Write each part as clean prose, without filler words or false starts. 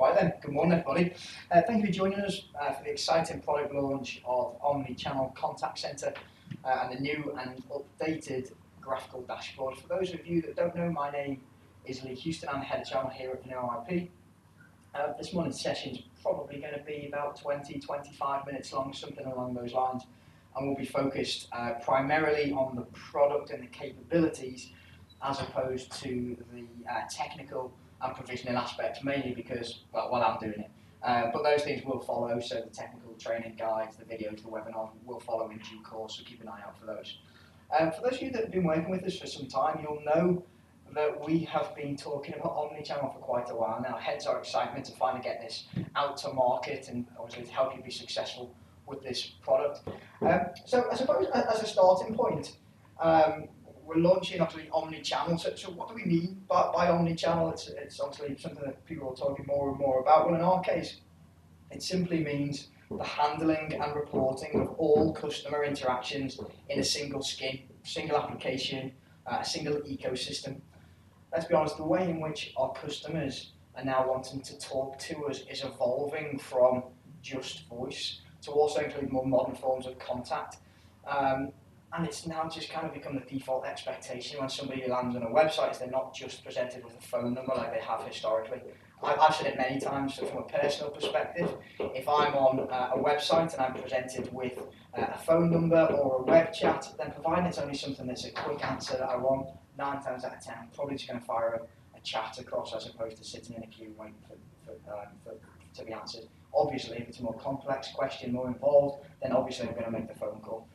Right then, good morning everybody. Thank you for joining us for the exciting product launch of Omni-Channel Contact Centre and the new and updated graphical dashboard. For those of you that don't know, my name is Lee Houston. I'm the head of channel here at Vanillaip. This morning's session is probably going to be about 20-25 minutes long, something along those lines, and we'll be focused primarily on the product and the capabilities as opposed to the technical and provisioning aspects, mainly because, well, while I'm doing it. But those things will follow, so the technical training guides, the videos, the webinar will follow in due course, so keep an eye out for those. For those of you that have been working with us for some time, you'll know that we have been talking about Omni-Channel for quite a while now, hence our excitement to finally get this out to market and obviously to help you be successful with this product. So I suppose as a starting point, we're launching obviously Omni-Channel. So what do we mean by Omni-Channel? It's obviously something that people are talking more and more about. Well, in our case, it simply means the handling and reporting of all customer interactions in a single application, a single ecosystem. Let's be honest, the way in which our customers are now wanting to talk to us is evolving from just voice to also include more modern forms of contact. And it's now just kind of become the default expectation when somebody lands on a website, is they're not just presented with a phone number like they have historically. I've said it many times, so from a personal perspective, if I'm on a website and I'm presented with a phone number or a web chat, then providing it's only something that's a quick answer that I want, 9 times out of 10, I'm probably just going to fire a chat across as opposed to sitting in a queue waiting to be answered. Obviously, if it's a more complex question, more involved, then obviously I'm going to make the phone call.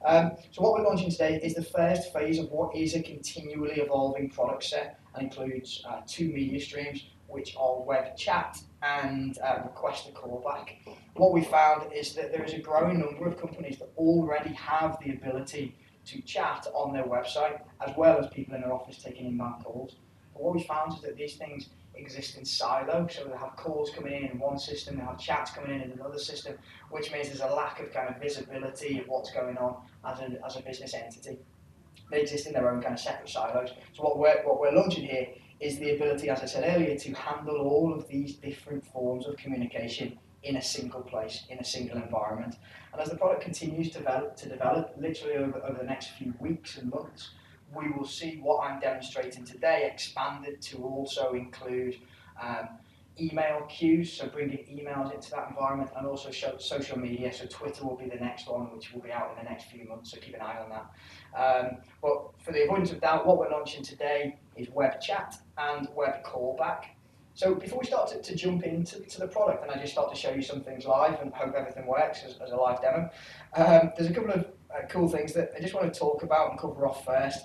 So what we're launching today is the first phase of what is a continually evolving product set and includes 2 media streams, which are web chat and request a callback. What we found is that there is a growing number of companies that already have the ability to chat on their website, as well as people in their office taking inbound calls. But what we found is that these things exist in silos, so they have calls coming in one system, they have chats coming in another system, which means there's a lack of kind of visibility of what's going on as a business entity. They exist in their own kind of separate silos. So what we're launching here is the ability, as I said earlier, to handle all of these different forms of communication in a single place, in a single environment. And as the product continues to develop literally over the next few weeks and months, we will see what I'm demonstrating today expanded to also include email queues, so bringing emails into that environment, and also social media. So Twitter will be the next one, which will be out in the next few months, so keep an eye on that. But for the avoidance of doubt, what we're launching today is web chat and web callback. So before we start to jump into the product, and I just start to show you some things live and hope everything works as a live demo, there's a couple of cool things that I just want to talk about and cover off first.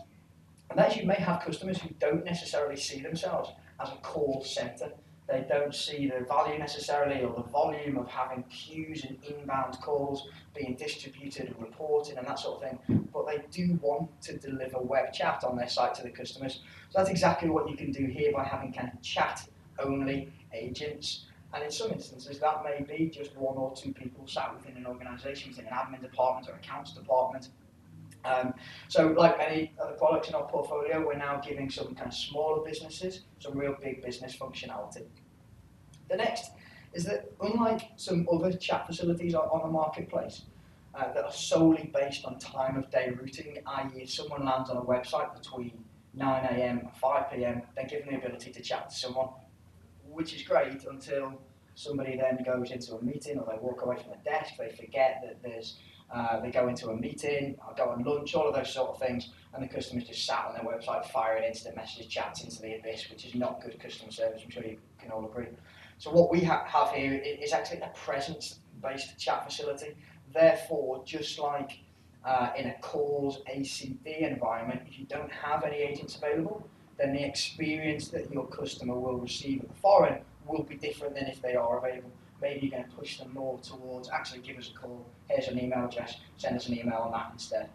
And that is, you may have customers who don't necessarily see themselves as a call center. They don't see the value necessarily or the volume of having queues and inbound calls being distributed and reported and that sort of thing, but they do want to deliver web chat on their site to the customers. So that's exactly what you can do here by having kind of chat-only agents. And in some instances, that may be just 1 or 2 people sat within an organization, within an admin department or accounts department. So like many other products in our portfolio, we're now giving some kind of smaller businesses some real big business functionality. The next is that unlike some other chat facilities on the marketplace that are solely based on time of day routing, i.e. if someone lands on a website between 9 AM and 5 PM, they're given the ability to chat to someone, which is great until somebody then goes into a meeting or they walk away from the desk, they forget that they go into a meeting, or go on lunch, all of those sort of things, and the customer's just sat on their website firing instant message chats into the abyss, which is not good customer service, I'm sure you can all agree. So what we have here is actually a presence-based chat facility. Therefore, just like in a calls ACD environment, if you don't have any agents available, then the experience that your customer will receive at the far end will be different than if they are available. Maybe you're going to push them more towards actually give us a call, here's an email address, send us an email on that instead.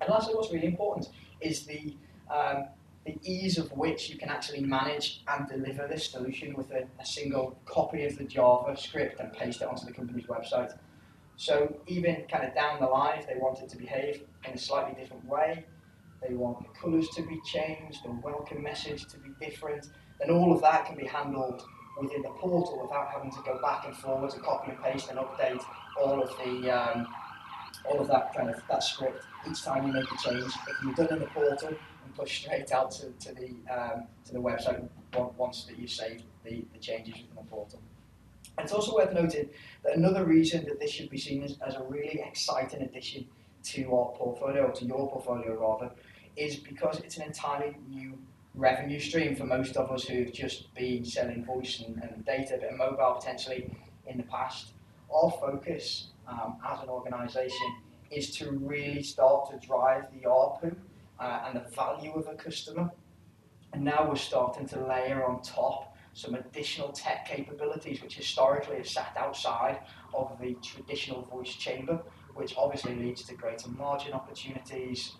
And lastly, what's really important is the ease of which you can actually manage and deliver this solution with a single copy of the JavaScript and paste it onto the company's website. So even kind of down the line, if they want it to behave in a slightly different way, they want the colours to be changed, the welcome message to be different, then all of that can be handled within the portal without having to go back and forwards and copy and paste and update all of that kind of that script each time you make a change. It can be done in the portal and pushed straight out to the website once that you've saved the changes within the portal. And it's also worth noting that another reason that this should be seen as a really exciting addition to our portfolio, or to your portfolio rather, is because it's an entirely new revenue stream for most of us who've just been selling voice and data, a bit of mobile potentially in the past. Our focus as an organisation is to really start to drive the ARPU and the value of a customer. And now we're starting to layer on top some additional tech capabilities which historically have sat outside of the traditional voice chamber, which obviously leads to greater margin opportunities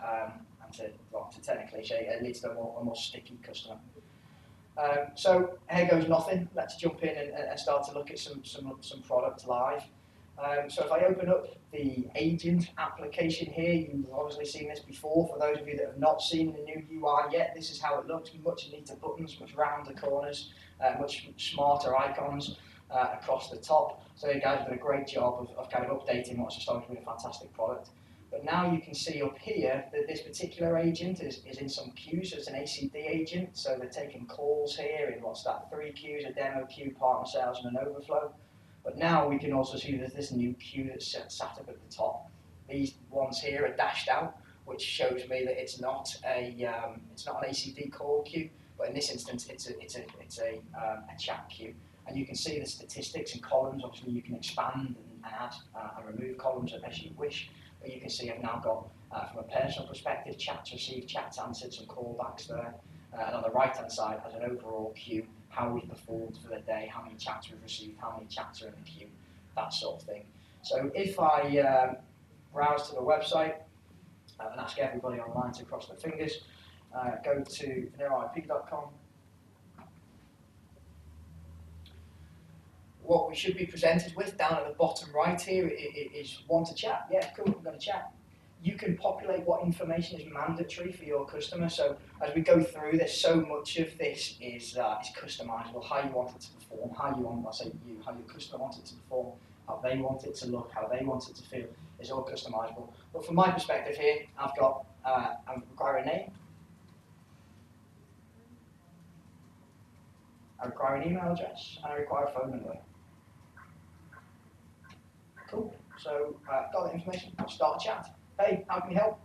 and to technically say it leads to a more sticky customer. So here goes nothing. Let's jump in and start to look at some product live. So if I open up the agent application here, you've obviously seen this before. For those of you that have not seen the new UI yet, this is how it looks. Much neater buttons, much rounder corners, much smarter icons across the top. So you guys have done a great job of kind of updating what's historically been a fantastic product. But now you can see up here that this particular agent is in some queues. So it's an ACD agent, so they're taking calls here in what's that, 3 queues, a demo queue, partner sales, and an overflow. But now we can also see there's this new queue that's sat up at the top. These ones here are dashed out, which shows me that it's not an ACD call queue, but in this instance it's a chat queue. And you can see the statistics and columns. Obviously you can expand and add and remove columns as you wish. But you can see I've now got, from a personal perspective, chats received, chats answered, some callbacks there. And on the right hand side, as an overall queue, how we've performed for the day, how many chats we've received, how many chats are in the queue, that sort of thing. So if I browse to the website and ask everybody online to cross their fingers, go to vanillaip.com. What we should be presented with down at the bottom right here is want to chat. Yeah, cool, we're going to chat. You can populate what information is mandatory for your customer. So as we go through this, so much of this is customizable. How you want it to perform, how you want, how your customer wants it to perform, how they want it to look, how they want it to feel, is all customizable. But from my perspective here, I've got, I require a name, I require an email address, and I require a phone number. Cool. So got that information. I'll start a chat. Hey, how can you help?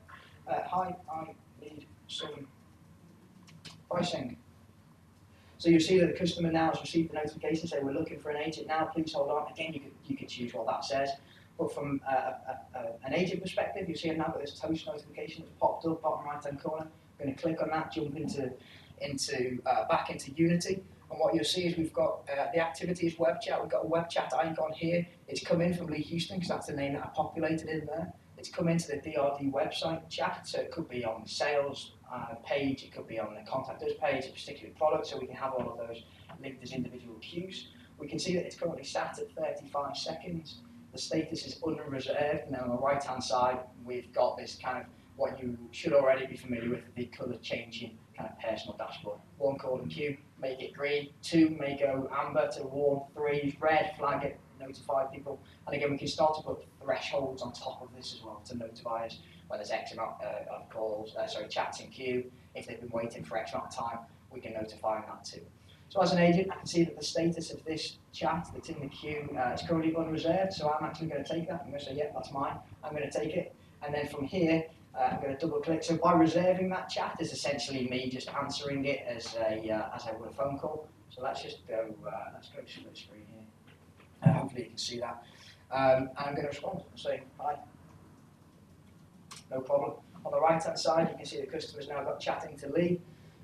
Hi, I need some pricing. So you see that the customer now has received the notification saying we're looking for an agent now, please hold on. Again, you can choose what that says. But from an agent perspective, you see now that this toast notification that's popped up bottom right hand corner. I'm going to click on that, jump back into Unity. And what you'll see is we've got the activities web chat. We've got a web chat icon here. It's come in from Lee Houston because that's the name that I populated in there. It's come into the DRD website chat, so it could be on the sales page, it could be on the contact us page, a particular product, so we can have all of those linked as individual queues. We can see that it's currently sat at 35 seconds. The status is unreserved, and then on the right hand side we've got this kind of what you should already be familiar with, the colour changing kind of personal dashboard. 1, call and queue, make it green. 2, may go amber to warm. 3, red, flag it, notify people. And again, we can start to put thresholds on top of this as well to notify us when there's X amount of calls, chats in queue. If they've been waiting for X amount of time, we can notify that too. So as an agent, I can see that the status of this chat that's in the queue is currently unreserved, so I'm actually going to take that. I'm going to say, yeah, that's mine. I'm going to take it. And then from here, I'm going to double click. So by reserving that chat is essentially me just answering it as I would a phone call. So let's just go, let's go to split screen here. Hopefully you can see that. And I'm going to respond and say, hi. No problem. On the right hand side, you can see the customer's now got chatting to Lee.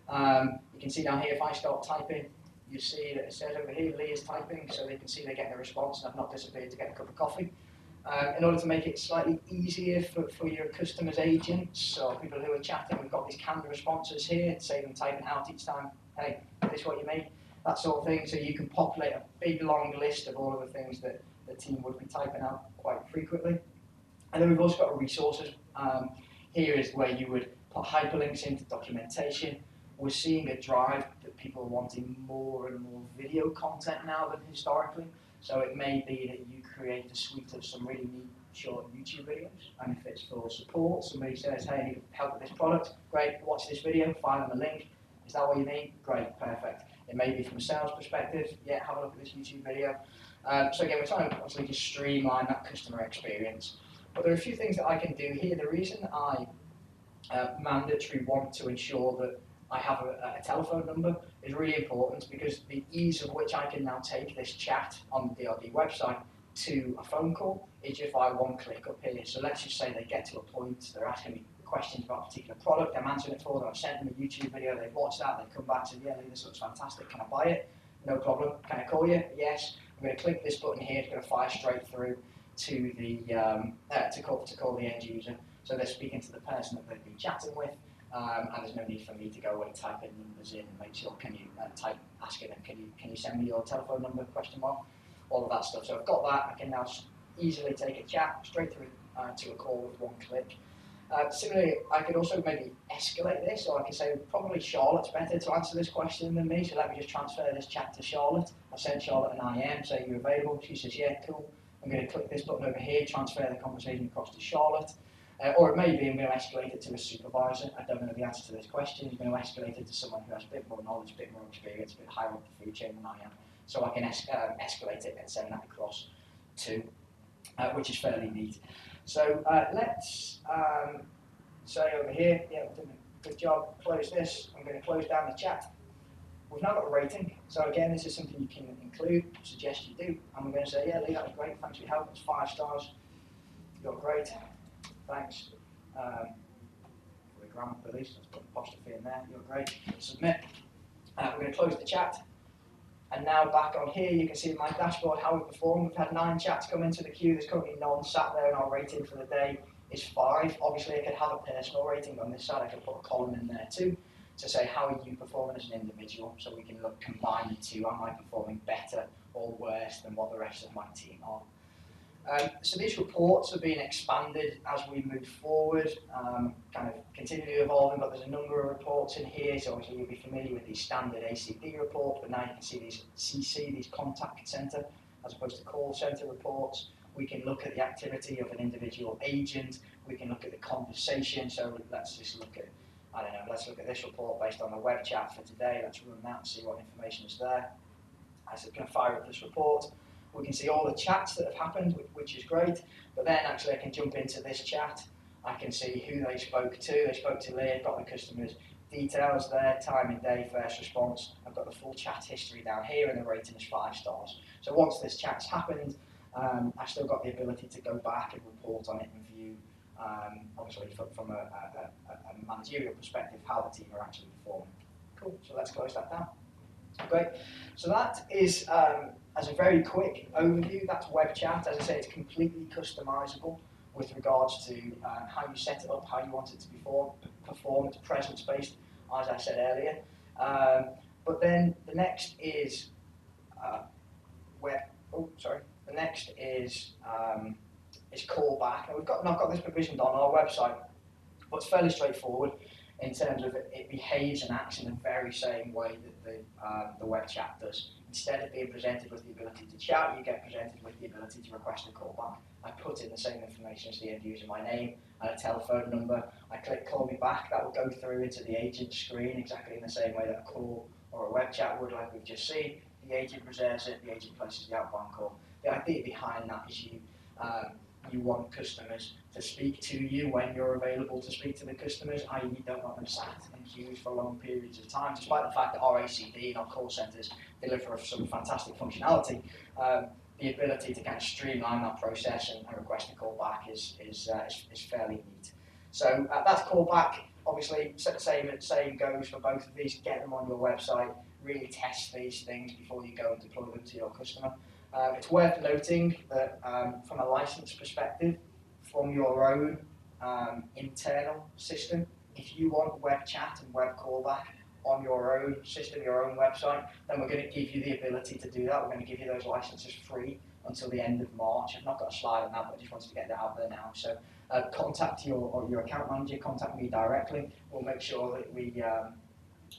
You can see down here, if I start typing, you see that it says over here, Lee is typing, so they can see they're getting a response and I've not disappeared to get a cup of coffee. In order to make it slightly easier for your customers' agents or people who are chatting, we've got these canned responses here to save them typing out each time, hey, is this what you made? That sort of thing, so you can populate a big long list of all of the things that the team would be typing out quite frequently. And then we've also got resources. Here is where you would put hyperlinks into documentation. We're seeing a drive that people are wanting more and more video content now than historically. So it may be that you create a suite of some really neat short YouTube videos, and if it's for support, somebody says, hey, I need help with this product, great, watch this video, find them a link. Is that what you mean? Great, perfect. It may be from a sales perspective, yeah, have a look at this YouTube video. So again, we're trying to obviously just streamline that customer experience. But there are a few things that I can do here. The reason I mandatory want to ensure that I have a telephone number is really important, because the ease of which I can now take this chat on the DRD website to a phone call is just by one click up here. So let's just say they get to a point, they're asking me questions about a particular product, I'm answering it for them, I've sent them a YouTube video, they've watched that, they come back and say, yeah, Lee, this looks fantastic, can I buy it? No problem. Can I call you? Yes. I'm going to click this button here, it's going to fire straight through to the to call the end user. So they're speaking to the person that they've been chatting with, and there's no need for me to go and type in numbers in and make sure, can you asking them, can you send me your telephone number, question mark, all of that stuff. So I've got that, I can now easily take a chat straight through to a call with one click. Similarly, I could also maybe escalate this, or I could say probably Charlotte's better to answer this question than me, so let me just transfer this chat to Charlotte. I send Charlotte an IM, say you're available, she says yeah, cool. I'm going to click this button over here, transfer the conversation across to Charlotte. Or it may be I'm going to escalate it to a supervisor. I don't know the answer to this question. I'm going to escalate it to someone who has a bit more knowledge, a bit more experience, a bit higher up the food chain than I am. So I can escalate it and send that across to, which is fairly neat. So let's say over here, yeah, we've done a good job, close this. I'm going to close down the chat. We've now got a rating. So again, this is something you can include, suggest you do. I'm going to say, yeah, Lee, that was great, thanks for your help, it's 5 stars. You're great. Thanks for the grammar police. Let's put an apostrophe in there. You're great. Submit. We're going to close the chat. And now back on here, you can see my dashboard how we performed. We've had 9 chats come into the queue. There's currently none sat there, and our rating for the day is 5. Obviously, I could have a personal rating on this side. I could put a column in there too to say how are you performing as an individual, so we can look, combine the two. Am I performing better or worse than what the rest of my team are? So these reports are being expanded as we move forward, kind of continually evolving, but there's a number of reports in here. So obviously you'll be familiar with these standard ACD reports, but now you can see these CC, these contact center, as opposed to call center reports. We can look at the activity of an individual agent. We can look at the conversation. So let's just look at, I don't know, let's look at this report based on the web chat for today. Let's run that and see what information is there. I'm going to fire up this report. We can see all the chats that have happened, which is great, but then actually I can jump into this chat. I can see who they spoke to. They spoke to Lee. I've got the customer's details there, time and day, first response. I've got the full chat history down here, and the rating is 5 stars. So once this chat's happened, I've still got the ability to go back and report on it and view, obviously from a managerial perspective, how the team are actually performing. Cool, so let's close that down. Great, so that is, as a very quick overview, that's web chat. As I say, it's completely customizable with regards to how you set it up, how you want it to perform. It's presence-based, as I said earlier. But then the next is The next is callback. Now we've not got this provisioned on our website, but it's fairly straightforward in terms of it behaves and acts in the very same way that the web chat does. Instead of being presented with the ability to chat, you get presented with the ability to request a callback. I put in the same information as the end user, my name and a telephone number. I click call me back, that will go through into the agent screen exactly in the same way that a call or a web chat would, like we've just seen. The agent reserves it, the agent places the outbound call. The idea behind that is you want customers to speak to you when you're available to speak to the customers, i.e. you don't want them sat in queues for long periods of time, despite the fact that our ACD and our call centres deliver some fantastic functionality. The ability to kind of streamline that process and request a call back is fairly neat. So that's callback. Obviously, same goes for both of these. Get them on your website, really test these things before you go and deploy them to your customer. It's worth noting that from a license perspective, from your own internal system, if you want web chat and web callback on your own system, your own website, then we're going to give you the ability to do that. We're going to give you those licenses free until the end of March. I've not got a slide on that, but I just wanted to get that out there now. So contact your account manager, contact me directly. We'll make sure that we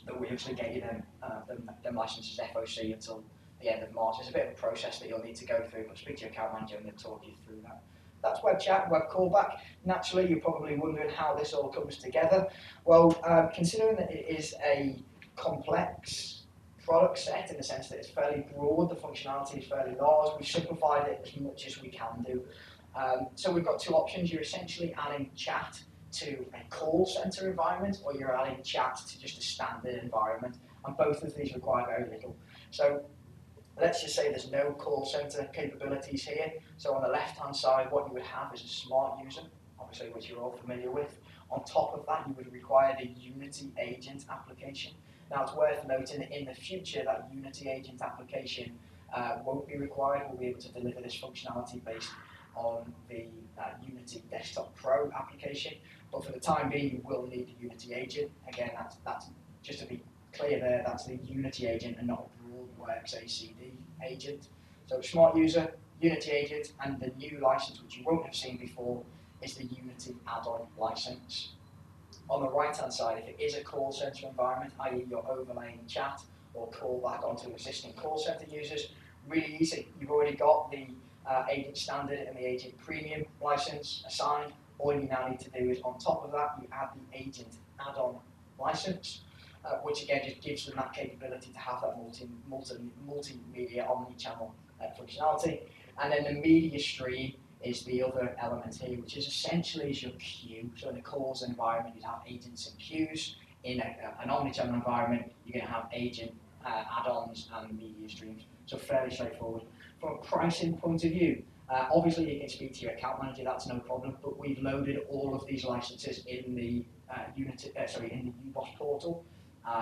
that we actually get you them licenses FOC until the end of March. There's a bit of a process that you'll need to go through, but speak to your account manager and they'll talk you through that. That's web chat, web callback. Naturally, you're probably wondering how this all comes together. Well, considering that it is a complex product set in the sense that it's fairly broad, the functionality is fairly large, we've simplified it as much as we can do. So we've got two options. You're essentially adding chat to a call center environment, or you're adding chat to just a standard environment, and both of these require very little. So let's just say there's no call center capabilities here. So on the left-hand side, what you would have is a smart user, obviously, which you're all familiar with. On top of that, you would require the Unity agent application. Now, it's worth noting that in the future, that Unity agent application won't be required. We'll be able to deliver this functionality based on the Unity Desktop Pro application. But for the time being, you will need the Unity agent. Again, that's just to be clear there, that's the Unity agent and not a BroadWorks ACD agent. So smart user, Unity agent, and the new license, which you won't have seen before, is the Unity add-on license. On the right-hand side, if it is a call center environment, i.e. you're overlaying chat or callback onto existing call center users, really easy. You've already got the agent standard and the agent premium license assigned. All you now need to do is, on top of that, you add the agent add-on license, which again just gives them that capability to have that multimedia omni-channel functionality. And then the media stream is the other element here, which is essentially your queue. So in a calls environment, you'd have agents and queues. In an omni-channel environment, you're going to have agent add-ons and media streams. So fairly straightforward. From a pricing point of view, obviously you can speak to your account manager, that's no problem, but we've loaded all of these licenses in the in the UBOS portal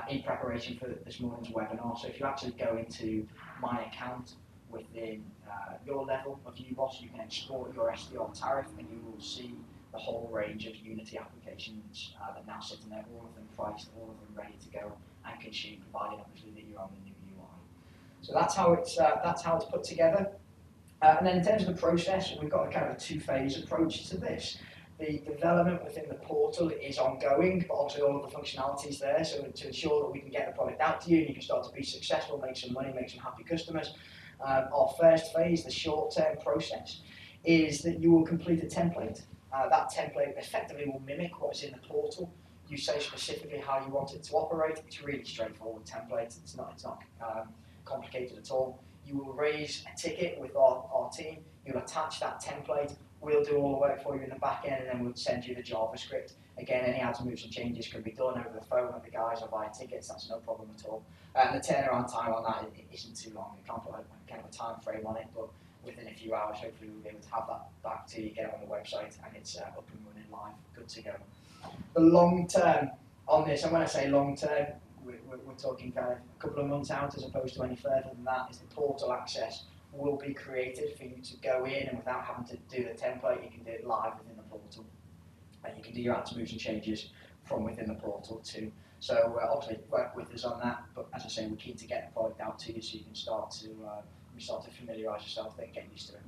in preparation for this morning's webinar. So if you actually go into my account within your level of UBOS, you can export your SDR tariff and you will see the whole range of Unity applications that are now sitting there, all of them priced, all of them ready to go and consume, provided obviously that you're on the new UI. So that's how it's put together. And then in terms of the process, we've got a kind of a two-phase approach to this. The development within the portal is ongoing, but obviously all of the functionality is there, so to ensure that we can get the product out to you and you can start to be successful, make some money, make some happy customers. Our first phase, the short-term process, is that you will complete a template. That template effectively will mimic what is in the portal. You say specifically how you want it to operate. It's a really straightforward template. It's not complicated at all. You will raise a ticket with our team. You'll attach that template. We'll do all the work for you in the back end, and then we'll send you the JavaScript. Again, any adds, moves, and changes can be done over the phone with the guys or via tickets. That's no problem at all. And the turnaround time on that isn't too long. We can't put kind of a time frame on it, but within a few hours, hopefully we'll be able to have that back to you, get it on the website, and it's up and running live, good to go. The long term on this, and when I say long term, we're talking kind of a couple of months out as opposed to any further than that, is the portal access will be created for you to go in, and without having to do the template, you can do it live within the portal. And you can do your adds, moves, and changes from within the portal too. So obviously work with us on that, but as I say, we're keen to get the product out to you so you can start to familiarise yourself and get used to it.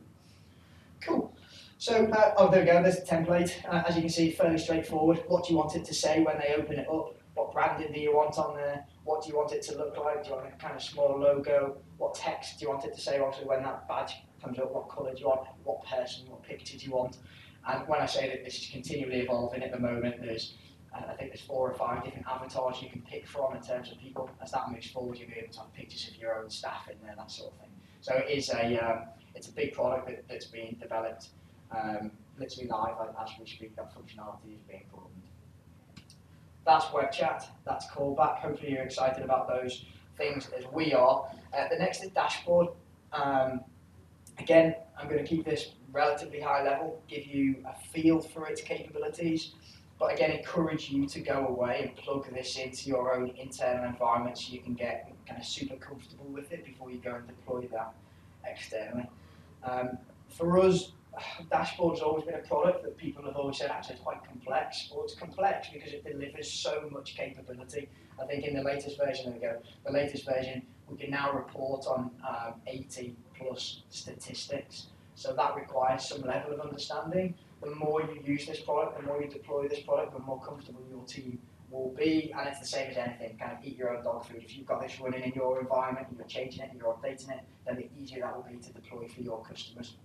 Cool. So, there we go, there's the template. As you can see, fairly straightforward. What do you want it to say when they open it up? What branding do you want on there? What do you want it to look like? Do you want a kind of small logo? What text do you want it to say? Obviously, when that badge comes up, what colour do you want? What person, what picture do you want? And when I say that this is continually evolving at the moment, there's I think there's 4 or 5 different avatars you can pick from in terms of people. As that moves forward, you'll be able to have pictures of your own staff in there, that sort of thing. So it is it's a big product that's being developed, literally live as we speak. That functionality is being broadened. That's web chat, that's callback. Hopefully you're excited about those things as we are. The next is dashboard. Again, I'm going to keep this relatively high level, give you a feel for its capabilities, but again, encourage you to go away and plug this into your own internal environment so you can get kind of super comfortable with it before you go and deploy that externally. For us, dashboard has always been a product that people have always said actually it's quite complex. Well, it's complex because it delivers so much capability. I think in the latest version, we can now report on 80 plus statistics. So that requires some level of understanding. The more you use this product, the more you deploy this product, the more comfortable your team will be, and it's the same as anything, kind of eat your own dog food. If you've got this running in your environment, and you're changing it, and you're updating it, then the easier that will be to deploy for your customers.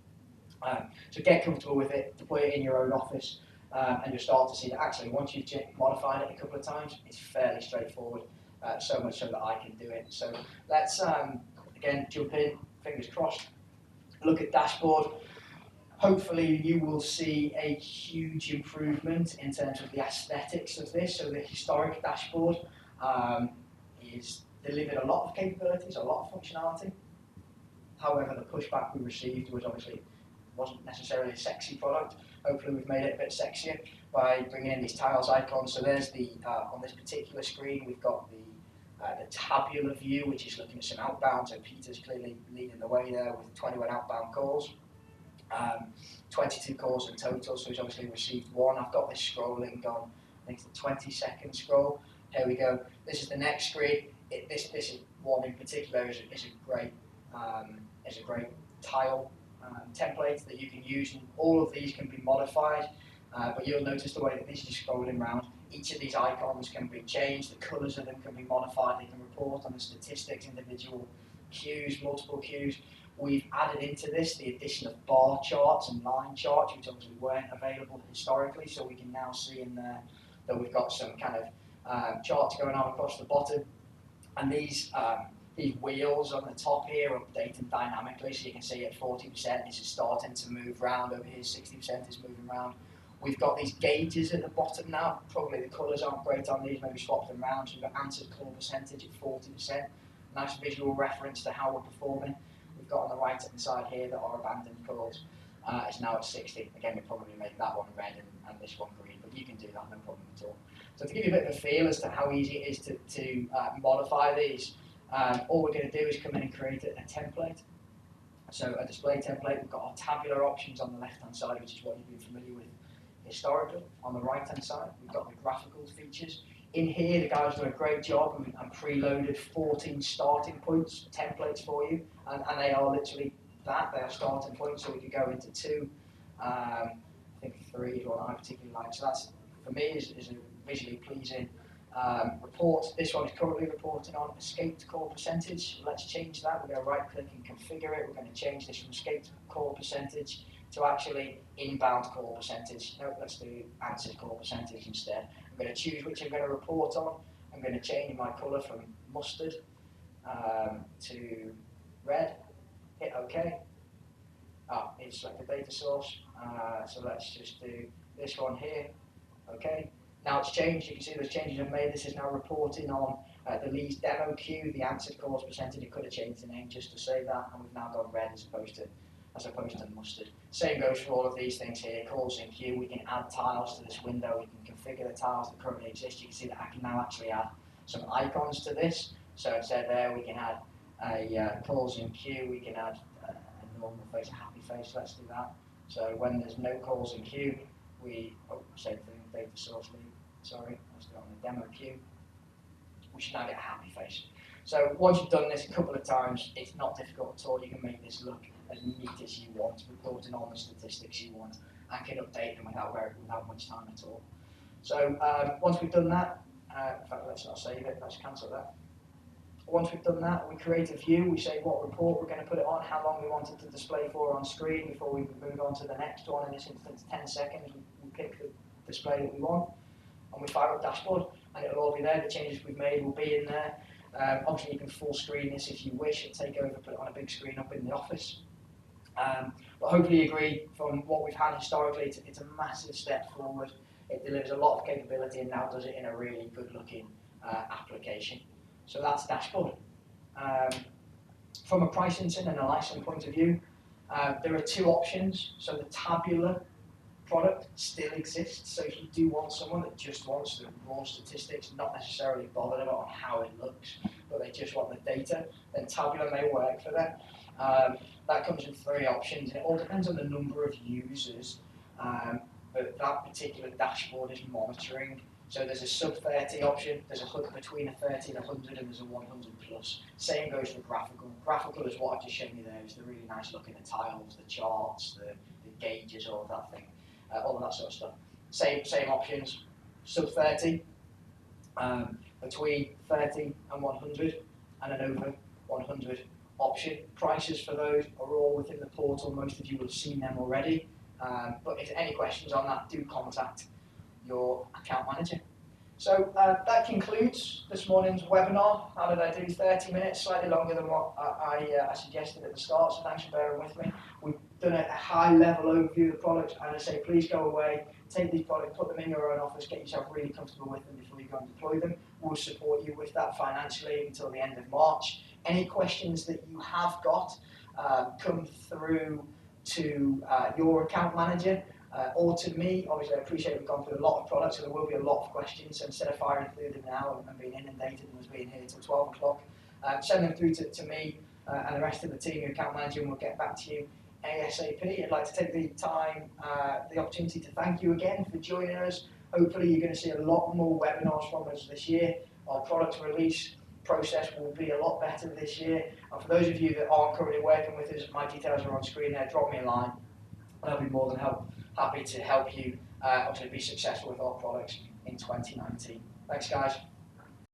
So get comfortable with it, deploy it in your own office, and you'll start to see that actually once you've modified it a couple of times, it's fairly straightforward, so much so that I can do it. So let's, again, jump in, fingers crossed, look at dashboard. Hopefully you will see a huge improvement in terms of the aesthetics of this. So the historic dashboard is delivered a lot of capabilities, a lot of functionality. However, the pushback we received was obviously wasn't necessarily a sexy product. Hopefully we've made it a bit sexier by bringing in these tiles icons. So there's the, on this particular screen, we've got the tabular view, which is looking at some outbound. So Peter's clearly leading the way there with 21 outbound calls. 22 calls in total, so he's obviously received one. I've got this scrolling on, I think it's the 20-second scroll. Here we go. This is the next screen. This is one in particular is a great tile template that you can use, and all of these can be modified. But you'll notice the way that this is scrolling around. Each of these icons can be changed. The colours of them can be modified. They can report on the statistics, individual queues, multiple queues. We've added into this the addition of bar charts and line charts, which obviously weren't available historically, so we can now see in there that we've got some kind of charts going on across the bottom. And these wheels on the top here are updating dynamically, so you can see at 40% this is starting to move around. Over here 60% is moving around. We've got these gauges at the bottom now. Probably the colours aren't great on these, maybe swap them around. So we've got answered call percentage at 40%. Nice visual reference to how we're performing. We've got on the right hand side here that our abandoned calls is now at 60. Again, we probably made that one red and this one green, but you can do that, no problem at all. So to give you a bit of a feel as to how easy it is to modify these, all we're going to do is come in and create a template. So a display template, we've got our tabular options on the left hand side, which is what you've been familiar with historically. On the right hand side, we've got the graphical features. In here, the guys do a great job and preloaded 14 starting points, templates for you, and they are literally that, they are starting points, so we could go into two, I think three is what I particularly like. So that's, for me, is a visually pleasing report. This one is currently reporting on escaped call percentage. Let's change that. We're going to right click and configure it. We're going to change this from escaped call percentage to actually inbound call percentage. No, let's do answered call percentage instead. I'm going to choose which I'm going to report on. I'm going to change my colour from mustard to red. Hit OK. It's select a data source. So let's just do this one here. OK. Now it's changed. You can see those changes I've made. This is now reporting on the Lee's demo queue, the answered calls percentage. It could have changed the name just to say that, and we've now gone red as opposed to mustard. Same goes for all of these things here. Calls in queue. We can add tiles to this window. We can configure the tiles that currently exist. You can see that I can now actually add some icons to this. So instead there, we can add a calls in queue. We can add a normal face, a happy face. Let's do that. So when there's no calls in queue, same thing, data source lead. Sorry, let's do it on the demo queue. We should now get a happy face. So once you've done this a couple of times, it's not difficult at all. You can make this look as neat as you want, reporting all the statistics you want, and can update them without much time at all. So once we've done that, in fact, let's not save it, let's cancel that. Once we've done that, we create a view, we say what report we're going to put it on, how long we want it to display for on screen before we move on to the next one. In this instance, 10 seconds, we pick the display that we want, and we fire up dashboard, and it'll all be there. The changes we've made will be in there. Obviously, you can full screen this if you wish, and take over, put it on a big screen up in the office. But hopefully you agree from what we've had historically, it's a massive step forward. It delivers a lot of capability and now does it in a really good looking application. So that's dashboard. From a pricing and a license point of view, there are two options. So the tabular product still exists. So if you do want someone that just wants the raw statistics, not necessarily bothered about how it looks, but they just want the data, then tabular may work for them. That comes in three options, and it all depends on the number of users that that particular dashboard is monitoring. So there's a sub 30 option, there's a hook between a 30 and 100, and there's a 100 plus. Same goes for graphical. Graphical is what I've just shown you there, is the really nice looking the tiles, the charts, the gauges, all of that thing, all of that sort of stuff. Same options, sub 30, between 30 and 100 and an over 100 option. Prices for those are all within the portal. Most of you will have seen them already. But if any questions on that, do contact your account manager. So that concludes this morning's webinar. How did I do? 30 minutes, slightly longer than what I suggested at the start, so thanks for bearing with me. We've done a high-level overview of the products, and I say please go away, take these products, put them in your own office, get yourself really comfortable with them before you go and deploy them. We'll support you with that financially until the end of March. Any questions that you have got, come through to your account manager. Or to me. Obviously I appreciate we've gone through a lot of products, so there will be a lot of questions, so instead of firing through them now and being inundated and us being here till 12 o'clock, send them through to me and the rest of the team, your account manager, and we'll get back to you ASAP. I'd like to take the time, the opportunity to thank you again for joining us. Hopefully you're going to see a lot more webinars from us this year. Our product release process will be a lot better this year, and for those of you that aren't currently working with us, my details are on screen there. Drop me a line and I'll be more than happy to help you obviously be successful with our products in 2019. Thanks guys.